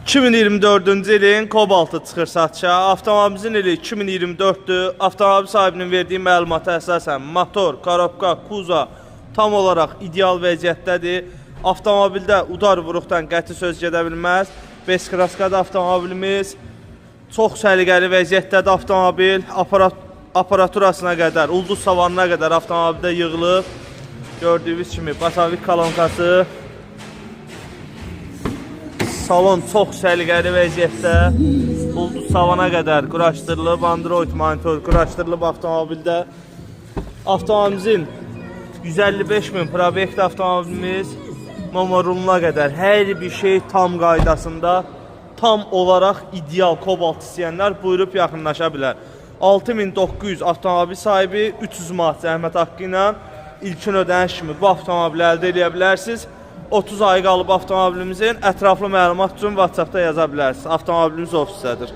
2024-cü ilin Kobaltı çıxır satışa. Avtomobilimizin ili 2024-dür. Avtomobil sahibinin verdiyi məlumata əsasən motor, korobka, kuza tam olaraq ideal vəziyyətdədir. Avtomobildə udar vuruqdan qəti söz gedə bilməz. Beskraskadır avtomobilimiz. Çox səliqəli vəziyyətdədir avtomobil. Aparaturasına qədər, ulduz savanına qədər avtomobildə yığılıb. Gördüyünüz kimi batavik kolonkası. Salon çox səliqəli vəziyyətdə. Ulduz savana qədər quraşdırılıb, Android monitor quraşdırılıb avtomobildə. Avtomobilimizin 155.000 probekt avtomobilimiz nomoruna qədər hər bir şey tam qaydasında, tam olaraq ideal Kobalt istəyənlər buyurub yaxınlaşa bilər. 6900 avtomobil sahibi 300 manat zəhmət haqqı ilə ilkin ödəniş kimi bu avtomobili əldə edə bilərsiniz. 30 ay qalıb avtomobilimizin ətraflı məlumat üçün WhatsAppda yaza bilərsiniz. Avtomobilimiz ofisdədir.